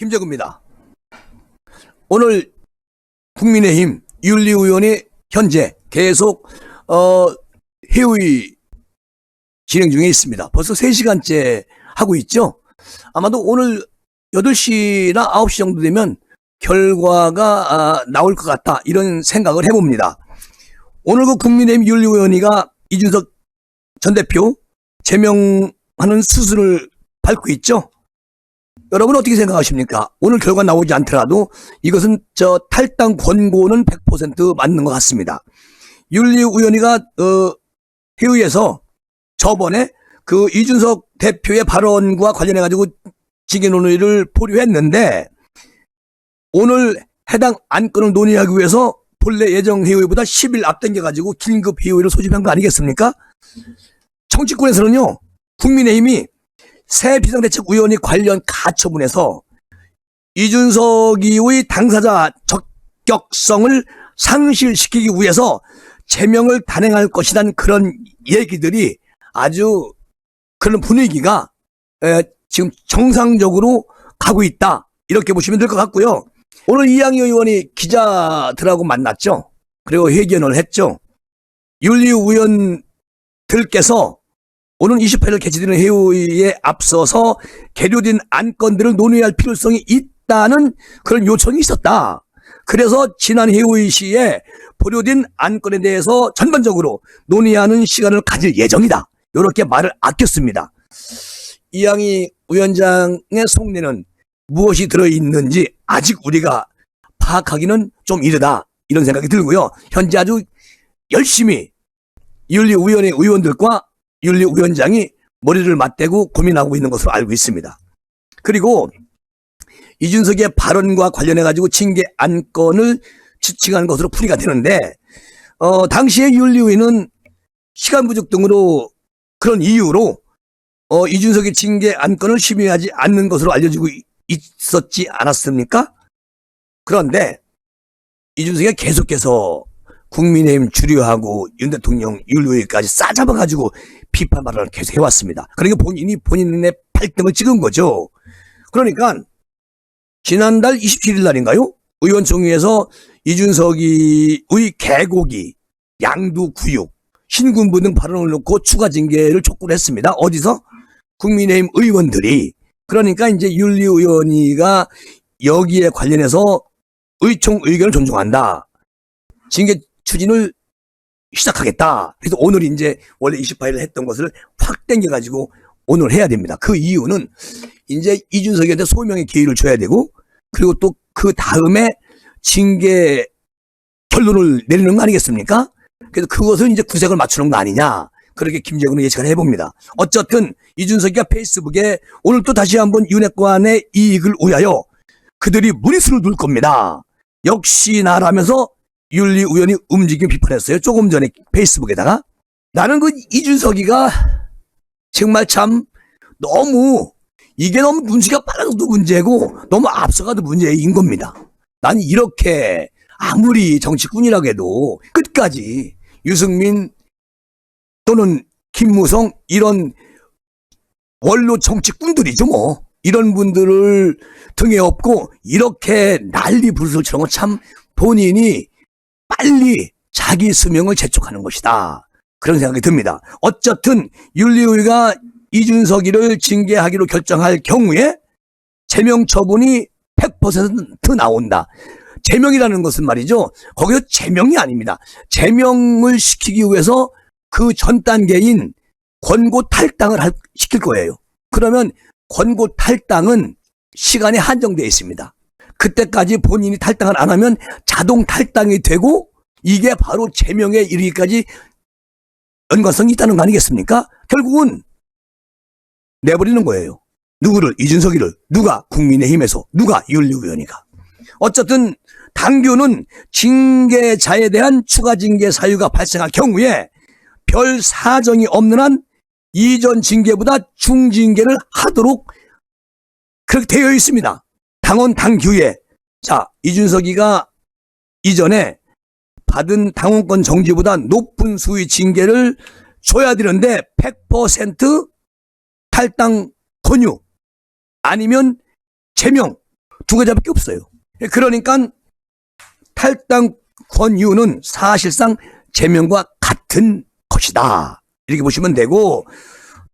김재구입니다. 오늘 국민의힘 윤리위원회 현재 계속 회의 진행 중에 있습니다. 벌써 3시간째 하고 있죠. 아마도 오늘 8시나 9시 정도 되면 결과가 나올 것 같다, 이런 생각을 해봅니다. 오늘 그 국민의힘 윤리위원회가 이준석 전 대표 제명하는 수순을 밟고 있죠. 여러분 어떻게 생각하십니까? 오늘 결과 나오지 않더라도 이것은 탈당 권고는 100% 맞는 것 같습니다. 윤리위원회가 회의에서 저번에 그 이준석 대표의 발언과 관련해가지고 징계 논의를 보류했는데, 오늘 해당 안건을 논의하기 위해서 본래 예정 회의보다 10일 앞당겨가지고 긴급 회의를 소집한 거 아니겠습니까? 정치권에서는요, 국민의힘이 새 비상대책위원회 관련 가처분에서 이준석이의 당사자 적격성을 상실시키기 위해서 제명을 단행할 것이란 그런 얘기들이, 아주 그런 분위기가 지금 정상적으로 가고 있다, 이렇게 보시면 될 것 같고요. 오늘 이양희 의원이 기자들하고 만났죠. 그리고 회견을 했죠. 윤리위원들께서 오는 28일 개최되는 회의에 앞서서 계류된 안건들을 논의할 필요성이 있다는 그런 요청이 있었다. 그래서 지난 회의 시에 보류된 안건에 대해서 전반적으로 논의하는 시간을 가질 예정이다, 이렇게 말을 아꼈습니다. 이양희 위원장의 속내는 무엇이 들어있는지 아직 우리가 파악하기는 좀 이르다, 이런 생각이 들고요. 현재 아주 열심히 윤리위원회 의원들과 윤리위원장이 머리를 맞대고 고민하고 있는 것으로 알고 있습니다. 그리고 이준석의 발언과 관련해가지고 징계 안건을 지칭한 것으로 풀이가 되는데, 당시에 윤리위는 시간 부족 등으로 그런 이유로 이준석의 징계 안건을 심의하지 않는 것으로 알려지고 있었지 않았습니까? 그런데 이준석이 계속해서 국민의힘 주류하고 윤 대통령 윤리위까지 싸잡아가지고 비판 발언을 계속 해왔습니다. 그러니까 본인의 발등을 찍은 거죠. 그러니까 지난달 27일 날인가요? 의원총회에서 이준석의 개고기, 양두구육, 신군부 등 발언을 놓고 추가 징계를 촉구를 했습니다. 어디서? 국민의힘 의원들이. 그러니까 이제 윤리위원회가 여기에 관련해서 의총 의견을 존중한다, 징계 추진을 시작하겠다. 그래서 오늘 이제 원래 28일 했던 것을 확 당겨가지고 오늘 해야 됩니다. 그 이유는 이제 이준석한테 소명의 기회를 줘야 되고, 그리고 또 그 다음에 징계 결론을 내리는 거 아니겠습니까? 그래서 그것을 이제 구색을 맞추는 거 아니냐, 그렇게 김재구는 예측을 해봅니다. 어쨌든 이준석이가 페이스북에 오늘 또 다시 한번 윤핵관의 이익을 위하여 그들이 무리수를 둘 겁니다, 역시나라면서 윤리위원회 움직임 비판했어요. 조금 전에 페이스북에다가. 나는 그 이준석이가 정말 참 이게 너무 눈치가 빨라서도 문제고 너무 앞서가도 문제인 겁니다. 나는 이렇게 아무리 정치꾼이라고 해도 끝까지 유승민 또는 김무성 이런 원로 정치꾼들이죠 뭐, 이런 분들을 등에 업고 이렇게 난리 부르스를 치는 건 참 본인이 빨리 자기 수명을 재촉하는 것이다, 그런 생각이 듭니다. 어쨌든 윤리위가 이준석이를 징계하기로 결정할 경우에 제명 처분이 100% 나온다. 제명이라는 것은 말이죠, 거기서 제명이 아닙니다. 제명을 시키기 위해서 그 전 단계인 권고 탈당을 시킬 거예요. 그러면 권고 탈당은 시간에 한정되어 있습니다. 그때까지 본인이 탈당을 안 하면 자동 탈당이 되고, 이게 바로 제명에 이르기까지 연관성이 있다는 거 아니겠습니까? 결국은 내버리는 거예요. 누구를? 이준석이를. 누가? 국민의힘에서. 누가? 윤리위원회가. 어쨌든 당규는 징계자에 대한 추가 징계 사유가 발생할 경우에 별 사정이 없는 한 이전 징계보다 중징계를 하도록 그렇게 되어 있습니다. 당원 당규에. 자, 이준석이가 이전에 받은 당원권 정지보다 높은 수의 징계를 줘야 되는데 100% 탈당 권유 아니면 제명 두 가지밖에 없어요. 그러니까 탈당 권유는 사실상 제명과 같은 것이다. 이렇게 보시면 되고,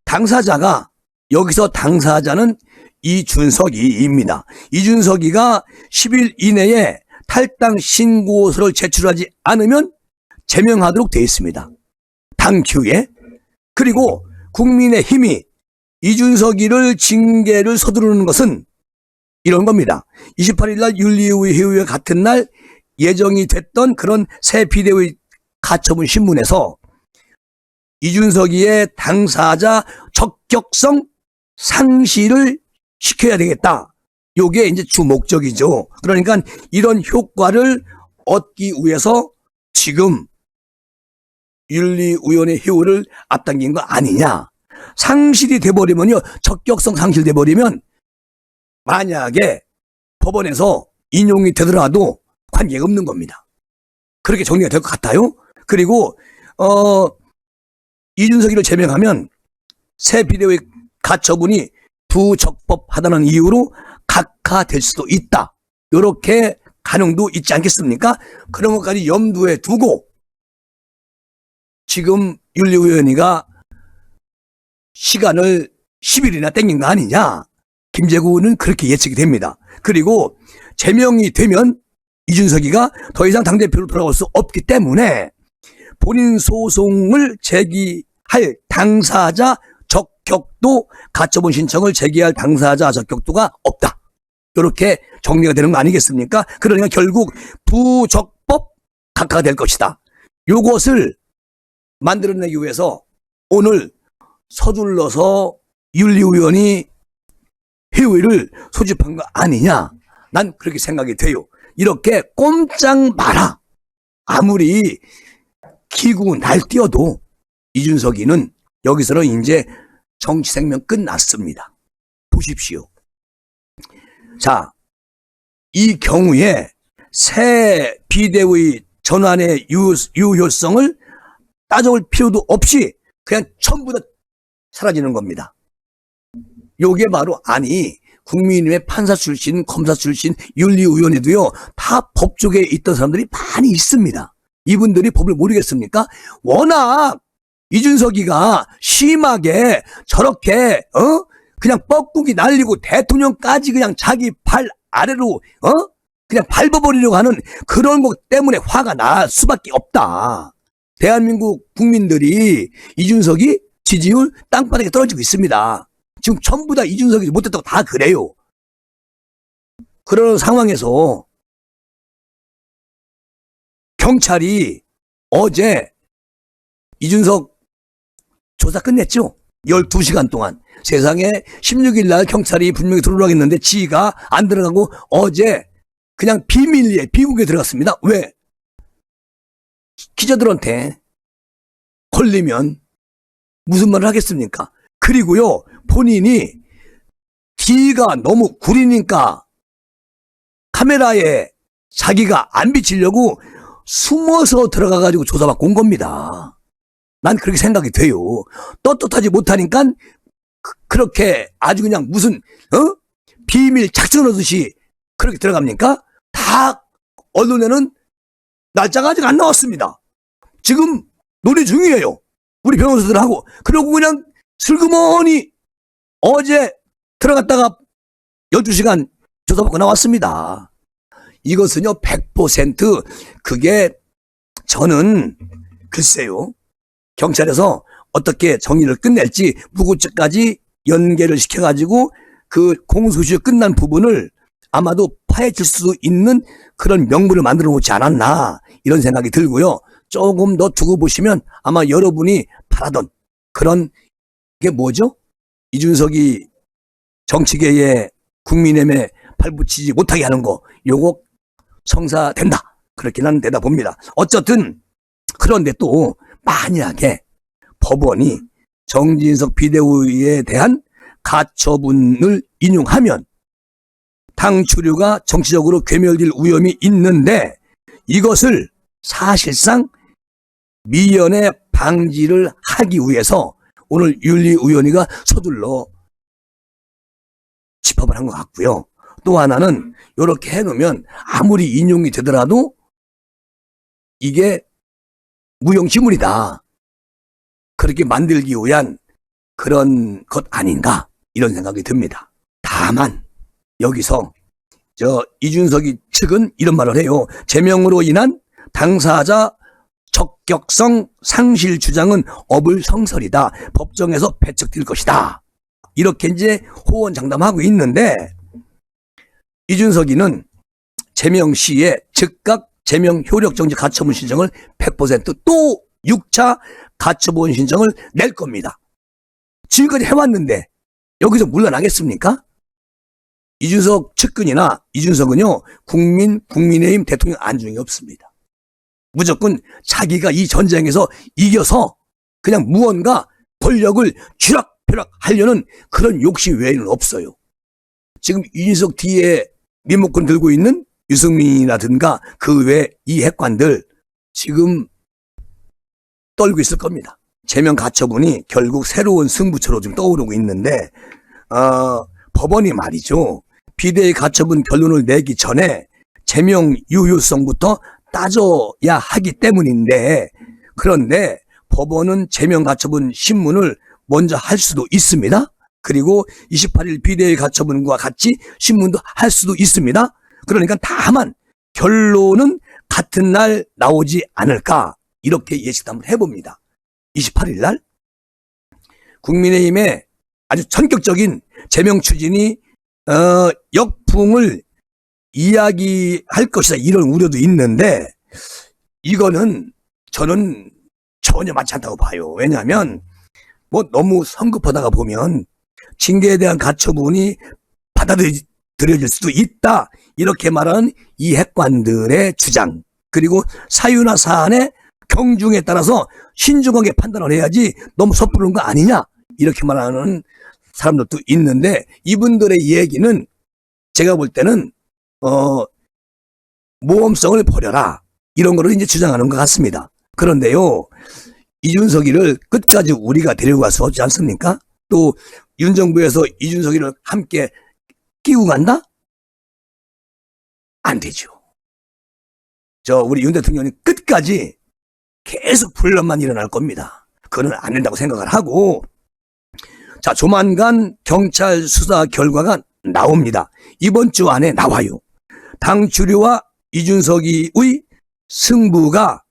당사자가, 여기서 당사자는 이준석이입니다. 이준석이가 10일 이내에 탈당 신고서를 제출하지 않으면 제명하도록 되어 있습니다. 당규에. 그리고 국민의힘이 이준석이를 징계를 서두르는 것은 이런 겁니다. 28일 날 윤리의회 같은 날 예정이 됐던 그런 새 비대위 가처분 신문에서 이준석이의 당사자 적격성 상실을 시켜야 되겠다. 요게 이제 주 목적이죠. 그러니까 이런 효과를 얻기 위해서 지금 윤리위원회 회의를 앞당긴 거 아니냐. 상실이 돼버리면요, 적격성 상실돼 버리면 만약에 법원에서 인용이 되더라도 관계가 없는 겁니다. 그렇게 정리가 될 것 같아요. 그리고 이준석이를 제명하면 새 비대위 가처분이 부적법하다는 이유로 각하될 수도 있다. 이렇게 가능도 있지 않겠습니까? 그런 것까지 염두에 두고 지금 윤리위원회가 시간을 10일이나 땡긴 거 아니냐. 김재구는 그렇게 예측이 됩니다. 그리고 제명이 되면 이준석이가 더 이상 당대표로 돌아올 수 없기 때문에 본인 소송을 제기할 당사자 적격도, 가처분 신청을 제기할 당사자 적격도가 없다. 이렇게 정리가 되는 거 아니겠습니까? 그러니까 결국 부적법 각하가 될 것이다. 요것을 만들어내기 위해서 오늘 서둘러서 윤리위원이 회의를 소집한 거 아니냐. 난 그렇게 생각이 돼요. 이렇게 꼼짝 마라. 아무리 기구 날뛰어도 이준석이는 여기서는 이제 정치 생명 끝났습니다. 보십시오. 자, 이 경우에 새 비대위 전환의 유효성을 따져볼 필요도 없이 그냥 전부 다 사라지는 겁니다. 요게 바로, 아니, 국민의힘의 판사 출신, 검사 출신, 윤리위원회도요, 다 법 쪽에 있던 사람들이 많이 있습니다. 이분들이 법을 모르겠습니까? 워낙 이준석이가 심하게 저렇게 그냥 뻐꾸기 날리고 대통령까지 그냥 자기 발 아래로 그냥 밟아버리려고 하는 그런 것 때문에 화가 날 수밖에 없다. 대한민국 국민들이 이준석이 지지율 땅바닥에 떨어지고 있습니다. 지금 전부 다 이준석이 못했다고 다 그래요. 그런 상황에서 경찰이 어제 이준석 조사 끝냈죠. 12시간 동안. 세상에 16일 날 경찰이 분명히 들어오라고 지가 안 들어가고 어제 그냥 비밀리에 비국에 들어갔습니다. 왜? 기자들한테 걸리면 무슨 말을 하겠습니까? 그리고요, 본인이 뒤가 너무 구리니까 카메라에 자기가 안 비치려고 숨어서 들어가가지고 조사받고 온 겁니다. 난 그렇게 생각이 돼요. 떳떳하지 못하니까 그렇게 아주 그냥 무슨 비밀 작전 하듯이 그렇게 들어갑니까? 다 언론에는 날짜가 아직 안 나왔습니다. 지금 논의 중이에요. 우리 변호사들하고. 그러고 그냥 슬그머니 어제 들어갔다가 12시간 조사받고 나왔습니다. 이것은요 100% 그게 저는 글쎄요. 경찰에서 어떻게 정리를 끝낼지 무고죄까지 연계를 시켜가지고 그 공소시효 끝난 부분을 아마도 파헤칠 수 있는 그런 명분을 만들어 놓지 않았나 이런 생각이 들고요. 조금 더 두고 보시면 아마 여러분이 바라던 그런 게 뭐죠? 이준석이 정치계에 국민의힘에 발붙이지 못하게 하는 거 요거 성사된다. 그렇게 난 되다 봅니다. 어쨌든 그런데 또 만약에 법원이 정진석 비대위에 대한 가처분을 인용하면 당 주류가 정치적으로 괴멸될 위험이 있는데 이것을 사실상 미연에 방지를 하기 위해서 오늘 윤리위원회가 서둘러 집합을 한 것 같고요. 또 하나는 이렇게 해놓으면 아무리 인용이 되더라도 이게 무용지물이다. 그렇게 만들기 위한 그런 것 아닌가 이런 생각이 듭니다. 다만 여기서 이준석이 측은 이런 말을 해요. 제명으로 인한 당사자 적격성 상실 주장은 어불성설이다. 법정에서 배척될 것이다. 이렇게 이제 호언장담하고 있는데 이준석이는 제명 시에 즉각 제명 효력정지 가처분 신청을 100%또 6차 가처분 신청을 낼 겁니다. 지금까지 해왔는데 여기서 물러나겠습니까? 이준석 측근이나 이준석은요 국민의힘 대통령 안중이 없습니다. 무조건 자기가 이 전쟁에서 이겨서 그냥 무언가 권력을 쥐락펴락 하려는 그런 욕심 외에는 없어요. 지금 이준석 뒤에 리모컨 들고 있는 유승민이라든가 그 외 이 핵관들 지금 떨고 있을 겁니다. 제명 가처분이 결국 새로운 승부처로 좀 떠오르고 있는데 법원이 말이죠. 비대위 가처분 결론을 내기 전에 제명 유효성부터 따져야 하기 때문인데 그런데 법원은 제명 가처분 신문을 먼저 할 수도 있습니다. 그리고 28일 비대위 가처분과 같이 신문도 할 수도 있습니다. 그러니까 다만 결론은 같은 날 나오지 않을까 이렇게 예측도 한번 해봅니다. 28일 날 국민의힘의 아주 전격적인 제명 추진이 역풍을 이야기할 것이다 이런 우려도 있는데 이거는 저는 전혀 맞지 않다고 봐요. 왜냐하면 너무 성급하다가 보면 징계에 대한 가처분이 받아들여질 수도 있다 이렇게 말하는 이 핵관들의 주장 그리고 사유나 사안의 경중에 따라서 신중하게 판단을 해야지 너무 섣부른 거 아니냐 이렇게 말하는 사람들도 있는데 이분들의 얘기는 제가 볼 때는 모험성을 버려라 이런 거를 이제 주장하는 것 같습니다. 그런데요 이준석이를 끝까지 우리가 데리고 갈 수 없지 않습니까? 또 윤 정부에서 이준석이를 함께 끼고 간다? 안 되죠. 우리 윤 대통령이 끝까지 계속 분란만 일어날 겁니다. 그거는 안 된다고 생각을 하고 자 조만간 경찰 수사 결과가 나옵니다. 이번 주 안에 나와요. 당 주류와 이준석이의 승부가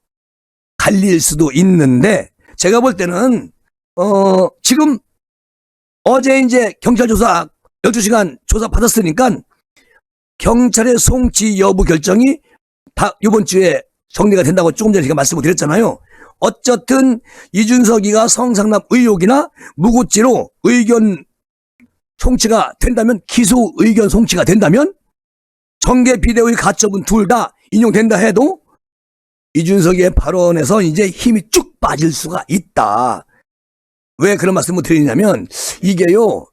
갈릴 수도 있는데 제가 볼 때는 지금 어제 이제 경찰 조사 12시간 조사 받았으니까 경찰의 송치 여부 결정이 이번 주에 정리가 된다고 조금 전에 제가 말씀을 드렸잖아요. 어쨌든 이준석이가 성상납 의혹이나 무고죄로 의견 송치가 된다면 기소 의견 송치가 된다면 정계 비대위 가처분 둘 다 인용된다 해도 이준석의 발언에서 이제 힘이 쭉 빠질 수가 있다. 왜 그런 말씀을 드리냐면 이게요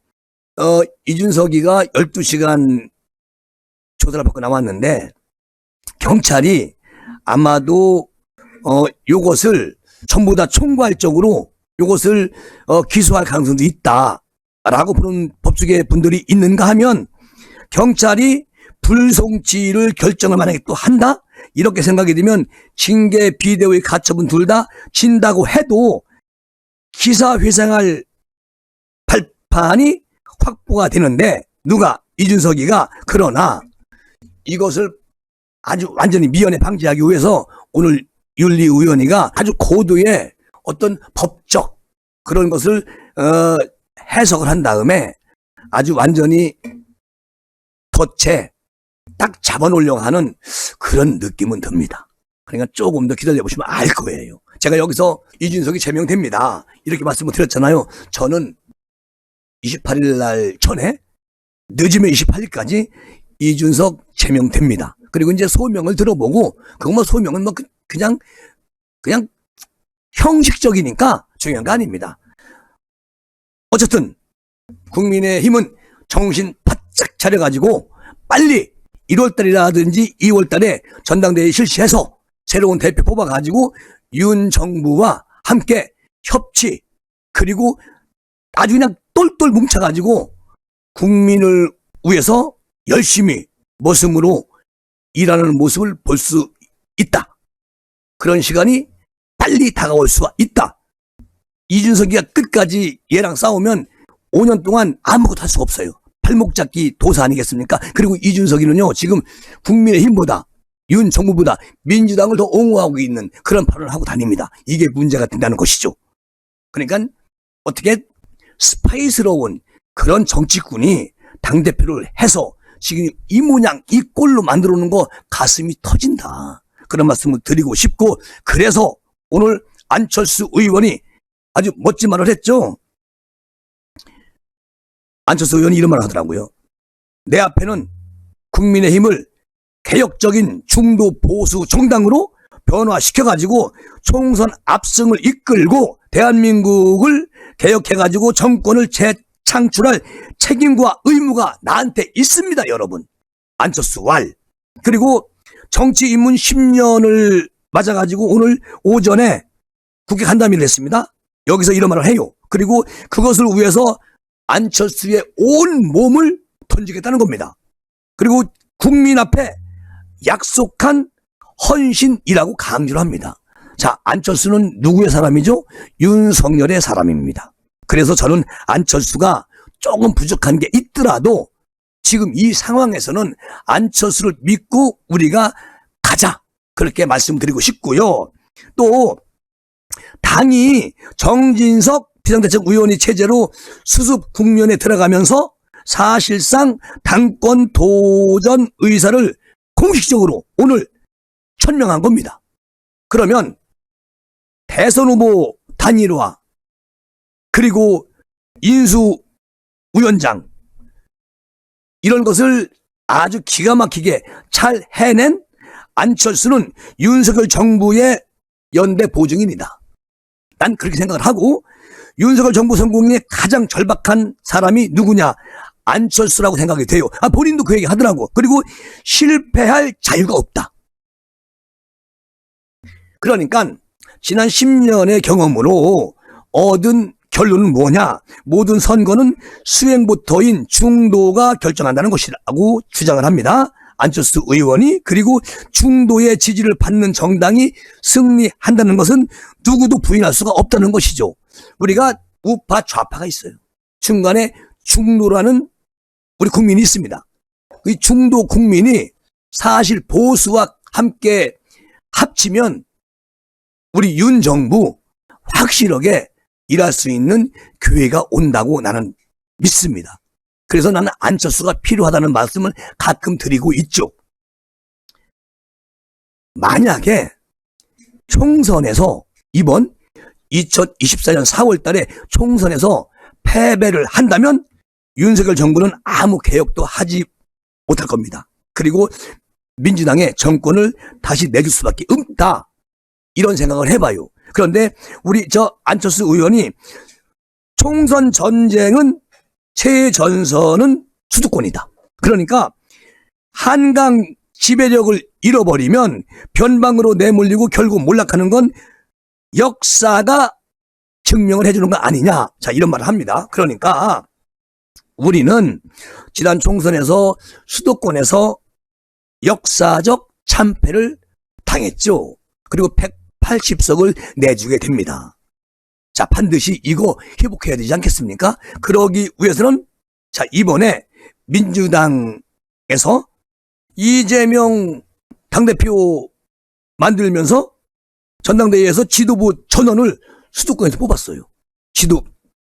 이준석이가 12시간 조사를 받고 나왔는데 경찰이 아마도 요것을 전부 다 총괄적으로 요것을 기소할 가능성도 있다라고 보는 법조계 분들이 있는가 하면 경찰이 불송치를 결정을 만약에 또 한다? 이렇게 생각이 되면 징계 비대위 가처분 둘 다 진다고 해도 기사회생할 발판이 확보가 되는데 누가? 이준석이가. 그러나 이것을 아주 완전히 미연에 방지하기 위해서 오늘 윤리위원회가 아주 고도의 어떤 법적 그런 것을 해석을 한 다음에 아주 완전히 덫에 딱 잡아놓으려고 하는 그런 느낌은 듭니다. 그러니까 조금 더 기다려보시면 알 거예요. 제가 여기서 이준석이 제명됩니다 이렇게 말씀을 드렸잖아요. 저는 28일 날 전에 늦으면 28일까지 이준석 제명됩니다. 그리고 이제 소명을 들어보고 그것만 소명은 그냥 형식적이니까 중요한 거 아닙니다. 어쨌든 국민의힘은 정신 바짝 차려가지고 빨리 1월달이라든지 2월달에 전당대회 실시해서 새로운 대표 뽑아가지고 윤 정부와 함께 협치 그리고 아주 그냥 똘똘 뭉쳐가지고 국민을 위해서 열심히 모습으로 일하는 모습을 볼 수 있다. 그런 시간이 빨리 다가올 수가 있다. 이준석이가 끝까지 얘랑 싸우면 5년 동안 아무것도 할 수가 없어요. 팔목 잡기 도사 아니겠습니까? 그리고 이준석이는요, 지금 국민의힘보다, 윤 정부보다 민주당을 더 옹호하고 있는 그런 발언을 하고 다닙니다. 이게 문제가 된다는 것이죠. 그러니까 어떻게 스파이스러운 그런 정치꾼이 당대표를 해서 지금 이 모양, 이 꼴로 만들어 놓은 거 가슴이 터진다. 그런 말씀을 드리고 싶고, 그래서 오늘 안철수 의원이 아주 멋진 말을 했죠. 안철수 의원이 이런 말을 하더라고요. 내 앞에는 국민의힘을 개혁적인 중도 보수 정당으로 변화시켜가지고 총선 압승을 이끌고 대한민국을 개혁해가지고 정권을 재창출할 책임과 의무가 나한테 있습니다, 여러분. 안철수 왈. 그리고 정치 입문 10년을 맞아가지고 오늘 오전에 국회 간담회를 했습니다. 여기서 이런 말을 해요. 그리고 그것을 위해서 안철수의 온 몸을 던지겠다는 겁니다. 그리고 국민 앞에 약속한 헌신이라고 강조를 합니다. 자, 안철수는 누구의 사람이죠? 윤석열의 사람입니다. 그래서 저는 안철수가 조금 부족한 게 있더라도 지금 이 상황에서는 안철수를 믿고 우리가 가자. 그렇게 말씀드리고 싶고요. 또 당이 정진석 비상대책위원회 체제로 수습 국면에 들어가면서 사실상 당권 도전 의사를 공식적으로 오늘 천명한 겁니다. 그러면 대선 후보 단일화 그리고 인수위원장 이런 것을 아주 기가 막히게 잘 해낸 안철수는 윤석열 정부의 연대 보증인이다. 난 그렇게 생각을 하고 윤석열 정부 성공에 가장 절박한 사람이 누구냐? 안철수라고 생각이 돼요. 본인도 그 얘기 하더라고. 그리고 실패할 자유가 없다. 그러니까 지난 10년의 경험으로 얻은 결론은 뭐냐? 모든 선거는 수행부터인 중도가 결정한다는 것이라고 주장을 합니다. 안철수 의원이. 그리고 중도의 지지를 받는 정당이 승리한다는 것은 누구도 부인할 수가 없다는 것이죠. 우리가 우파 좌파가 있어요. 중간에 중도라는 우리 국민이 있습니다. 이 중도 국민이 사실 보수와 함께 합치면 우리 윤 정부 확실하게 일할 수 있는 기회가 온다고 나는 믿습니다. 그래서 나는 안철수가 필요하다는 말씀을 가끔 드리고 있죠. 만약에 총선에서 이번 2024년 4월 달에 총선에서 패배를 한다면 윤석열 정부는 아무 개혁도 하지 못할 겁니다. 그리고 민주당의 정권을 다시 내줄 수밖에 없다. 이런 생각을 해봐요. 그런데 우리 안철수 의원이 총선 전쟁은 최전선은 수도권이다. 그러니까 한강 지배력을 잃어버리면 변방으로 내몰리고 결국 몰락하는 건 역사가 증명을 해주는 거 아니냐. 자, 이런 말을 합니다. 그러니까 우리는 지난 총선에서 수도권에서 역사적 참패를 당했죠. 그리고 180석을 내주게 됩니다. 자, 반드시 이거 회복해야 되지 않겠습니까? 그러기 위해서는 자, 이번에 민주당에서 이재명 당대표 만들면서 전당대회에서 지도부 전원을 수도권에서 뽑았어요.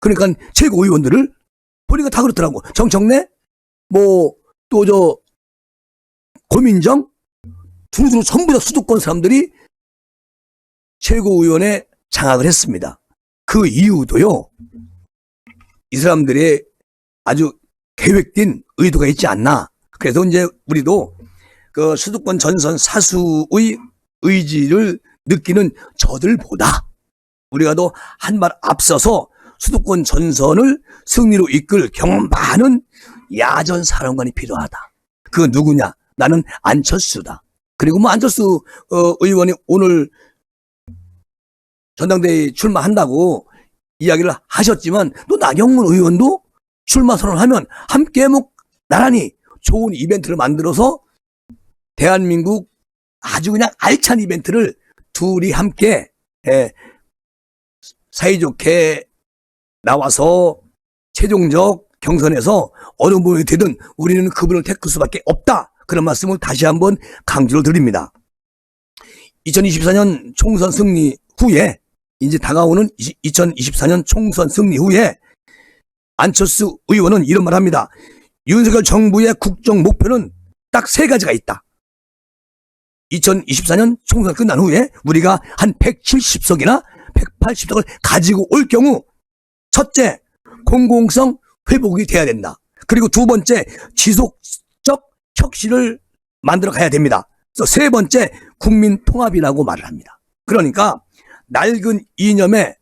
그러니까 최고위원들을 보니까 다 그렇더라고. 정청래, 또 고민정, 두루두루 전부 다 수도권 사람들이 최고위원에 장악을 했습니다. 그 이유도요, 이 사람들의 아주 계획된 의도가 있지 않나. 그래서 이제 우리도 그 수도권 전선 사수의 의지를 느끼는 저들보다 우리가 더 한 발 앞서서 수도권 전선을 승리로 이끌 경험 많은 야전 사령관이 필요하다. 그 누구냐? 나는 안철수다. 그리고 안철수 의원이 오늘 전당대회 출마한다고 이야기를 하셨지만 또 나경원 의원도 출마 선언하면 함께 나란히 좋은 이벤트를 만들어서 대한민국 아주 그냥 알찬 이벤트를 둘이 함께 사이좋게 나와서 최종적 경선에서 어느 분이 되든 우리는 그분을 택할 수밖에 없다. 그런 말씀을 다시 한번 강조를 드립니다. 2024년 총선 승리 후에 이제 다가오는 2024년 총선 승리 후에 안철수 의원은 이런 말 합니다. 윤석열 정부의 국정 목표는 딱 3가지가 있다. 2024년 총선 끝난 후에 우리가 한 170석이나 180석을 가지고 올 경우 첫째, 공공성 회복이 돼야 된다. 그리고 두 번째, 지속적 혁신을 만들어 가야 됩니다. 세 번째, 국민 통합이라고 말을 합니다. 그러니까 낡은 이념에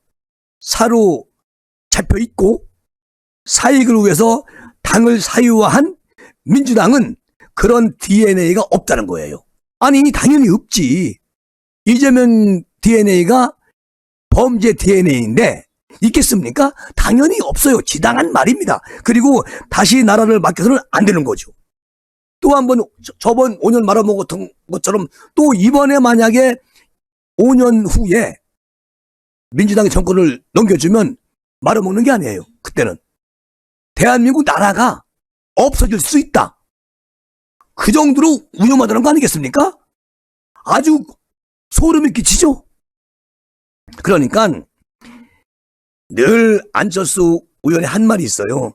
사로잡혀 있고 사익을 위해서 당을 사유화한 민주당은 그런 DNA가 없다는 거예요. 아니 당연히 없지. 이재명 DNA가 범죄 DNA인데 있겠습니까? 당연히 없어요. 지당한 말입니다. 그리고 다시 나라를 맡겨서는 안 되는 거죠. 또 한 번 저번 5년 말아먹었던 것처럼 또 이번에 만약에 5년 후에 민주당이 정권을 넘겨주면 말아먹는 게 아니에요. 그때는 대한민국 나라가 없어질 수 있다. 그 정도로 위험하다는 거 아니겠습니까? 아주 소름이 끼치죠. 그러니까 늘 안철수 의원의 한 말이 있어요.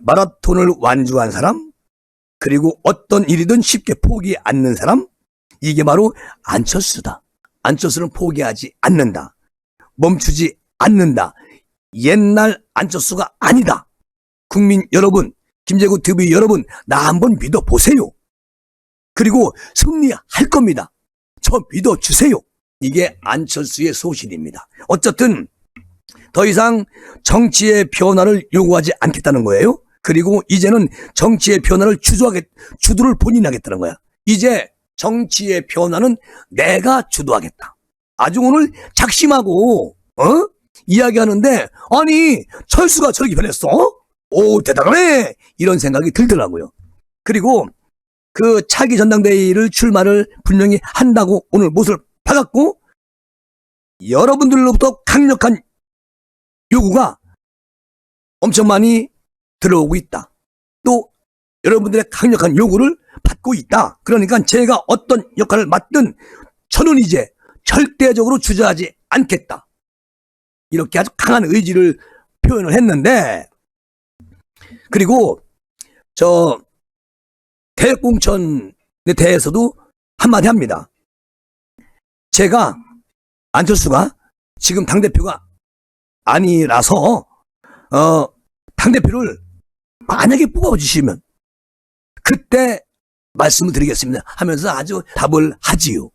마라톤을 완주한 사람, 그리고 어떤 일이든 쉽게 포기 않는 사람, 이게 바로 안철수다. 안철수는 포기하지 않는다. 멈추지 않는다. 옛날 안철수가 아니다. 국민 여러분, 김재구 TV 여러분, 나 한번 믿어보세요. 그리고 승리할 겁니다. 저 믿어주세요. 이게 안철수의 소신입니다. 어쨌든 더 이상 정치의 변화를 요구하지 않겠다는 거예요. 그리고 이제는 정치의 변화를 주도를 본인이 하겠다는 거야. 이제 정치의 변화는 내가 주도하겠다. 아주 오늘 작심하고 이야기하는데 아니 철수가 저렇게 변했어? 오 대단하네 이런 생각이 들더라고요. 그리고 그 차기 전당대회를 출마를 분명히 한다고 오늘 못을 박았고 여러분들로부터 강력한 요구가 엄청 많이 들어오고 있다. 또 여러분들의 강력한 요구를 받고 있다. 그러니까 제가 어떤 역할을 맡든 저는 이제 절대적으로 주저하지 않겠다. 이렇게 아주 강한 의지를 표현을 했는데 그리고 저 대공천에 대해서도 한마디 합니다. 제가 안철수가 지금 당대표가 아니라서 당대표를 만약에 뽑아주시면 그때 말씀을 드리겠습니다 하면서 아주 답을 하지요.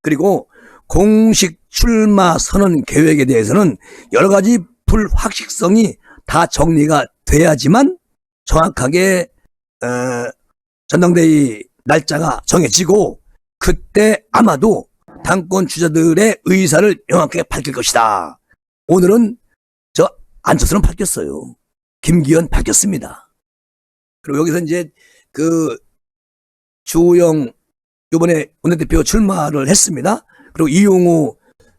그리고 공식 출마 선언 계획에 대해서는 여러 가지 불확실성이 다 정리가 돼야지만 정확하게 전당대회 날짜가 정해지고 그때 아마도 당권 주자들의 의사를 명확하게 밝힐 것이다. 오늘은 저 안철수는 밝혔어요. 김기현 밝혔습니다. 그리고 여기서 이제 그 주호영 이번에 원내대표 출마를 했습니다. 그리고 이용우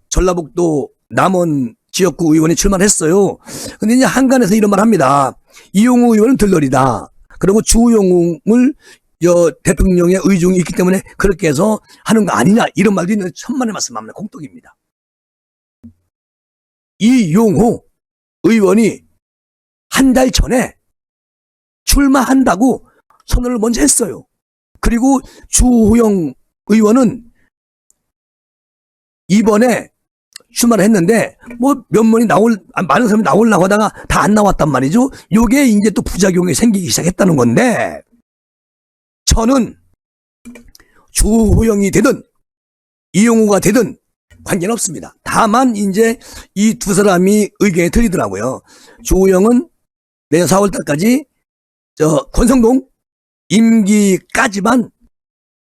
전라북도 남원 지역구 의원이 출마를 했어요. 근데 이제 한간에서 이런 말 합니다. 이용우 의원은 들러리다. 그리고 주호영을 대통령의 의중이 있기 때문에 그렇게 해서 하는 거 아니냐 이런 말도 있는데 천만의 말씀합니다. 공덕입니다. 이용호 의원이 한 달 전에 출마한다고 선언을 먼저 했어요. 그리고 주호영 의원은 이번에 출마를 했는데 뭐 몇 명이 많은 사람이 나오려고 하다가 다 안 나왔단 말이죠. 요게 이제 또 부작용이 생기기 시작했다는 건데 저는 주호영이 되든 이용호가 되든 관계는 없습니다. 다만 이제 이 두 사람이 의견이 틀리더라고요. 주호영은 내년 4월 달까지 저 권성동 임기까지만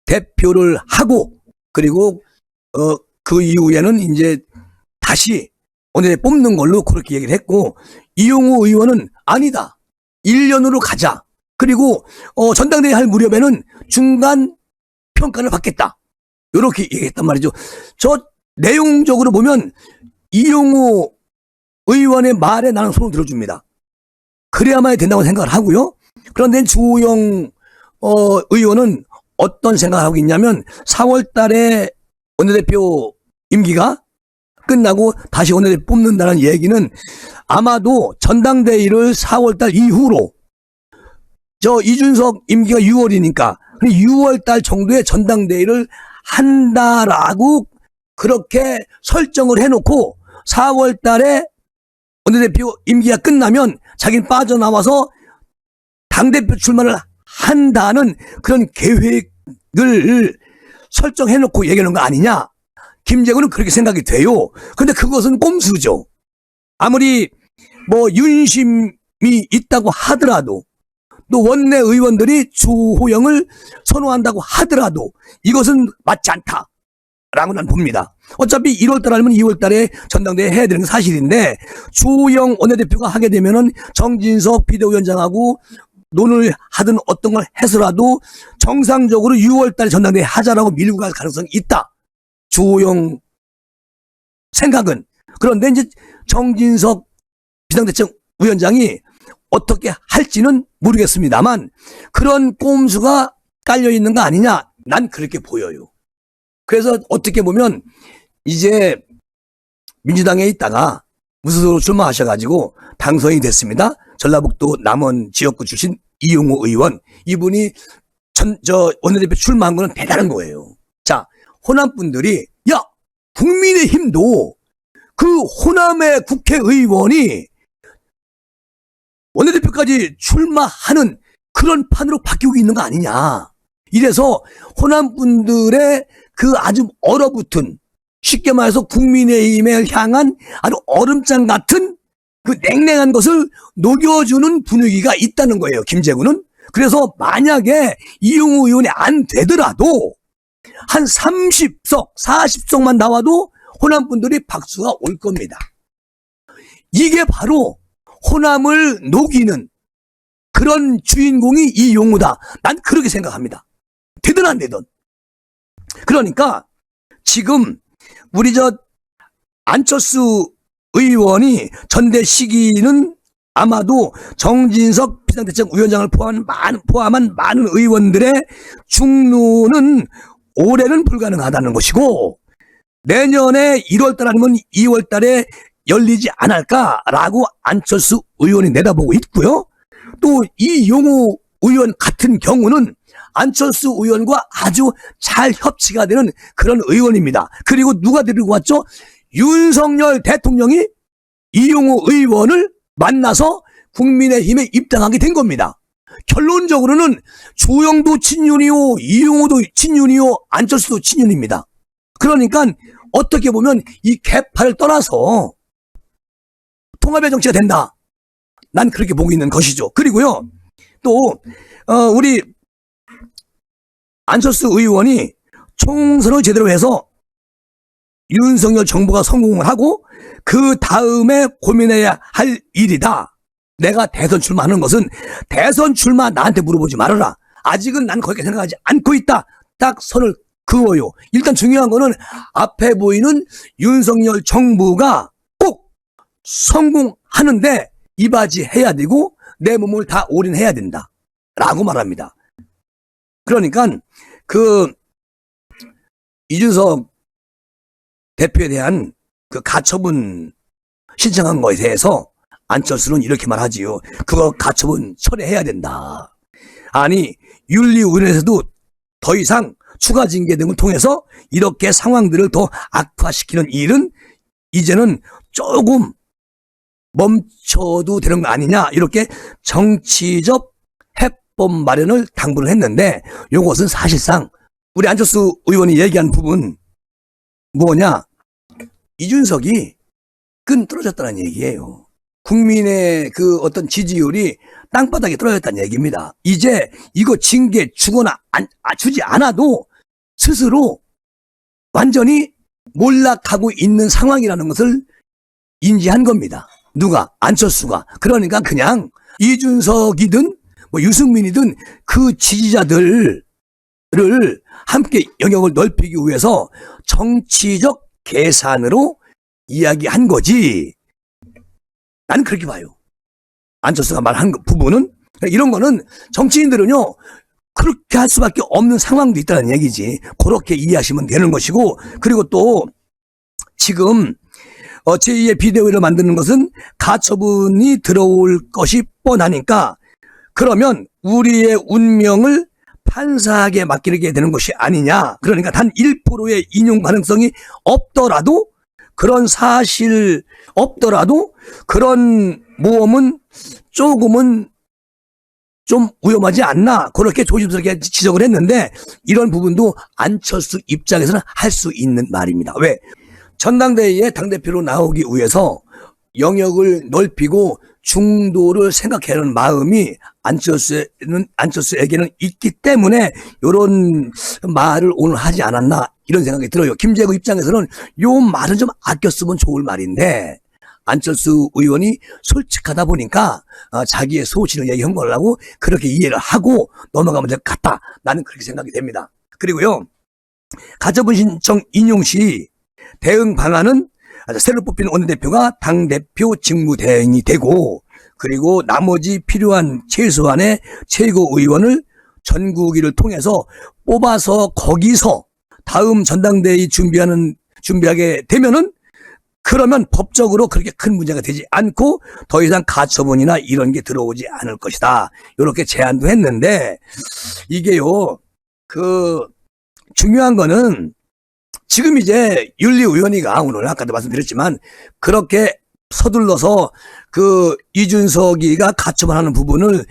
대표를 하고 그리고 그 이후에는 이제 다시 오늘 뽑는 걸로 그렇게 얘기를 했고 이용호 의원은 아니다. 1년으로 가자. 그리고 전당대회 할 무렵에는 중간 평가를 받겠다. 이렇게 얘기했단 말이죠. 저 내용적으로 보면 이용호 의원의 말에 나는 손을 들어줍니다. 그래야만 된다고 생각을 하고요. 그런데 주호영 의원은 어떤 생각을 하고 있냐면 4월 달에 원내대표 임기가 끝나고 다시 원내대표 뽑는다는 얘기는 아마도 전당대회를 4월 달 이후로 저 이준석 임기가 6월이니까 6월 달 정도의 전당대회를 한다라고 그렇게 설정을 해놓고 4월 달에 원내대표 임기가 끝나면 자기는 빠져나와서 당대표 출마를 한다는 그런 계획을 설정해놓고 얘기하는 거 아니냐. 김재구는 그렇게 생각이 돼요. 근데 그것은 꼼수죠. 아무리 뭐 윤심이 있다고 하더라도 또 원내 의원들이 주호영을 선호한다고 하더라도 이것은 맞지 않다라고 난 봅니다. 어차피 1월달 아니면 2월달에 전당대회 해야 되는 게 사실인데 주호영 원내대표가 하게 되면은 정진석 비대위원장하고 논을 하든 어떤 걸 해서라도 정상적으로 6월달에 전당대회 하자라고 밀고 갈 가능성이 있다. 주호영 생각은. 그런데 이제 정진석 비상대책위원장이 어떻게 할지는 모르겠습니다만 그런 꼼수가 깔려있는 거 아니냐. 난 그렇게 보여요. 그래서 어떻게 보면 이제 민주당에 있다가 무소속으로 출마하셔가지고 당선이 됐습니다. 전라북도 남원 지역구 출신 이용호 의원. 이분이 원내대표 출마한 거는 대단한 거예요. 자, 호남 분들이 야, 국민의힘도 그 호남의 국회의원이 원내대표까지 출마하는 그런 판으로 바뀌고 있는 거 아니냐. 이래서 호남 분들의 그 아주 얼어붙은 쉽게 말해서 국민의힘에 향한 아주 얼음장 같은 그 냉랭한 것을 녹여주는 분위기가 있다는 거예요. 김재구는. 그래서 만약에 이용호 의원이 안 되더라도 한 30석, 40석만 나와도 호남 분들이 박수가 올 겁니다. 이게 바로 호남을 녹이는 그런 주인공이 이용호다. 난 그렇게 생각합니다. 되든 안 되든. 그러니까 지금 우리 안철수 의원이 전대 시기는 아마도 정진석 비상대책위원장을 포함한 많은 의원들의 중론은 올해는 불가능하다는 것이고 내년에 1월달 아니면 2월달에 열리지 않을까라고 안철수 의원이 내다보고 있고요. 또 이용호 의원 같은 경우는 안철수 의원과 아주 잘 협치가 되는 그런 의원입니다. 그리고 누가 데리고 왔죠? 윤석열 대통령이 이용호 의원을 만나서 국민의힘에 입당하게 된 겁니다. 결론적으로는 주호영도 친윤이요, 이용호도 친윤이요, 안철수도 친윤입니다. 그러니까 어떻게 보면 이 개파를 떠나서 통합의 정치가 된다. 난 그렇게 보고 있는 것이죠. 그리고요, 또 우리 안철수 의원이 총선을 제대로 해서 윤석열 정부가 성공을 하고 그 다음에 고민해야 할 일이다. 내가 대선 출마하는 것은 대선 출마 나한테 물어보지 말아라. 아직은 난 거기에 생각하지 않고 있다. 딱 선을 그어요. 일단 중요한 거는 앞에 보이는 윤석열 정부가 꼭 성공하는데 이바지해야 되고 내 몸을 다 올인해야 된다. 라고 말합니다. 그러니까 이준석 대표에 대한 그 가처분 신청한 거에 대해서 안철수는 이렇게 말하지요. 그거 가처분 철회해야 된다. 아니 윤리위원회에서도 더 이상 추가 징계 등을 통해서 이렇게 상황들을 더 악화시키는 일은 이제는 조금 멈춰도 되는 거 아니냐. 이렇게 정치적 해법 마련을 당부를 했는데 이것은 사실상 우리 안철수 의원이 얘기한 부분 뭐냐. 이준석이 끈 떨어졌다는 얘기예요. 국민의 그 어떤 지지율이 땅바닥에 떨어졌다는 얘기입니다. 이제 이거 징계 주거나 주지 않아도 스스로 완전히 몰락하고 있는 상황이라는 것을 인지한 겁니다. 누가? 안철수가. 그러니까 그냥 이준석이든 뭐 유승민이든 그 지지자들을 함께 영역을 넓히기 위해서 정치적 계산으로 이야기한 거지. 난 그렇게 봐요. 안철수가 말한 부분은 이런 거는 정치인들은요 그렇게 할 수밖에 없는 상황도 있다는 얘기지. 그렇게 이해하시면 되는 것이고, 그리고 또 지금 제2의 비대위를 만드는 것은 가처분이 들어올 것이 뻔하니까 그러면 우리의 운명을 판사에게 맡기게 되는 것이 아니냐. 그러니까 단 1%의 인용 가능성이 없더라도, 그런 사실 없더라도 그런 모험은 조금은 좀 위험하지 않나, 그렇게 조심스럽게 지적을 했는데, 이런 부분도 안철수 입장에서는 할 수 있는 말입니다. 왜? 전당대회에 당대표로 나오기 위해서 영역을 넓히고 중도를 생각해야 하는 마음이 안철수에게는 있기 때문에 이런 말을 오늘 하지 않았나, 이런 생각이 들어요. 김재구 입장에서는 요 말은 좀 아껴 쓰면 좋을 말인데, 안철수 의원이 솔직하다 보니까 자기의 소신을 얘기한 거라고 그렇게 이해를 하고 넘어가면 될 것 같다. 나는 그렇게 생각이 됩니다. 그리고요, 가처분 신청 인용 시 대응 방안은 새로 뽑힌 원내대표가 당대표 직무대행이 되고, 그리고 나머지 필요한 최소한의 최고의원을 전국위를 통해서 뽑아서 거기서 다음 전당대회 준비하게 되면은, 그러면 법적으로 그렇게 큰 문제가 되지 않고 더 이상 가처분이나 이런 게 들어오지 않을 것이다. 이렇게 제안도 했는데, 이게요, 중요한 거는 지금 이제 윤리위원회가 오늘 아까도 말씀드렸지만 그렇게 서둘러서 이준석이가 가처분하는 부분을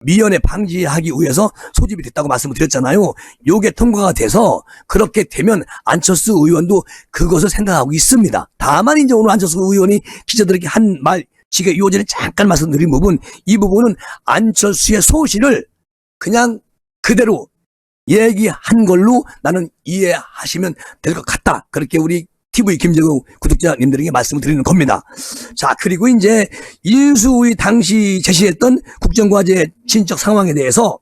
미연에 방지하기 위해서 소집이 됐다고 말씀을 드렸잖아요. 요게 통과가 돼서 그렇게 되면 안철수 의원도 그것을 생각하고 있습니다. 다만 이제 오늘 안철수 의원이 기자들에게 한 말, 지금 요전에 잠깐 말씀드린 부분, 이 부분은 안철수의 소신을 그냥 그대로 얘기한 걸로 나는 이해하시면 될 것 같다. 그렇게 우리 TV 김재구 구독자님들에게 말씀을 드리는 겁니다. 자, 그리고 이제 인수위 당시 제시했던 국정과제 진척 상황에 대해서,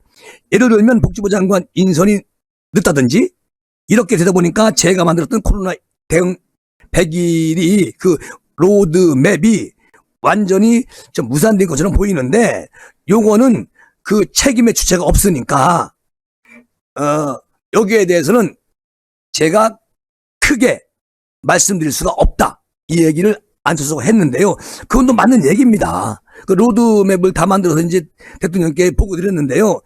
예를 들면 복지부 장관 인선이 늦다든지 이렇게 되다 보니까 제가 만들었던 코로나 대응 100일이 로드맵이 완전히 좀 무산된 것처럼 보이는데, 요거는 책임의 주체가 없으니까 여기에 대해서는 제가 크게 말씀드릴 수가 없다. 이 얘기를 안철수가 했는데요. 그건 또 맞는 얘기입니다. 로드맵을 다 만들어서 이제 대통령께 보고 드렸는데요.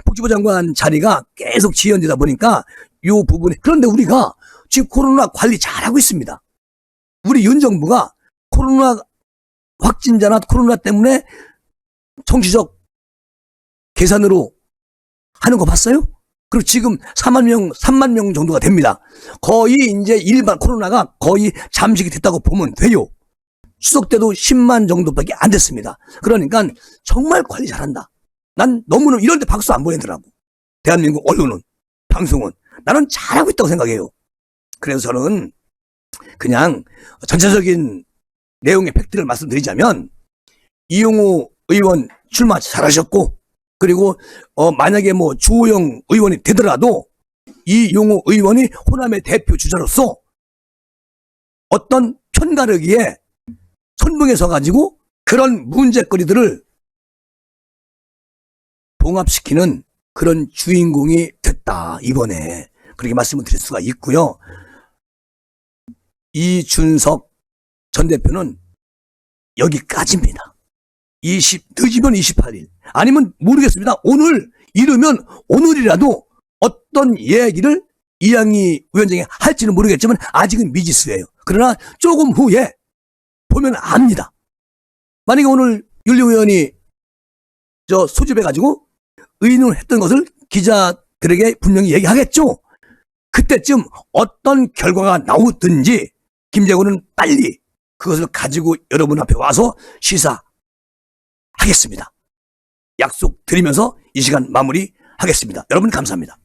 복지부 장관 자리가 계속 지연되다 보니까 요 부분에, 그런데 우리가 지금 코로나 관리 잘하고 있습니다. 우리 윤 정부가 코로나 확진자나 코로나 때문에 정치적 계산으로 하는 거 봤어요? 그리고 지금 3만 명 정도가 됩니다. 거의 이제 일반 코로나가 거의 잠식이 됐다고 보면 돼요. 추석 때도 10만 정도밖에 안 됐습니다. 그러니까 정말 관리 잘한다. 난 너무나 이런 데 박수 안 보내더라고. 대한민국 언론은, 방송은. 나는 잘하고 있다고 생각해요. 그래서 저는 그냥 전체적인 내용의 팩트를 말씀드리자면, 이용호 의원 출마 잘하셨고, 그리고 만약에 주호영 의원이 되더라도 이용호 의원이 호남의 대표 주자로서 어떤 편가르기에 선봉에 서가지고 그런 문제거리들을 봉합시키는 그런 주인공이 됐다, 이번에. 그렇게 말씀을 드릴 수가 있고요. 이준석 전 대표는 여기까지입니다. 늦으면 28일. 아니면 모르겠습니다. 오늘 이르면 오늘이라도 어떤 얘기를 이양희 위원장이 할지는 모르겠지만 아직은 미지수예요. 그러나 조금 후에 보면 압니다. 만약에 오늘 윤리위원이 소집해가지고 의논을 했던 것을 기자들에게 분명히 얘기하겠죠. 그때쯤 어떤 결과가 나오든지 김재구는 빨리 그것을 가지고 여러분 앞에 와서 시사하겠습니다. 약속 드리면서 이 시간 마무리하겠습니다. 여러분 감사합니다.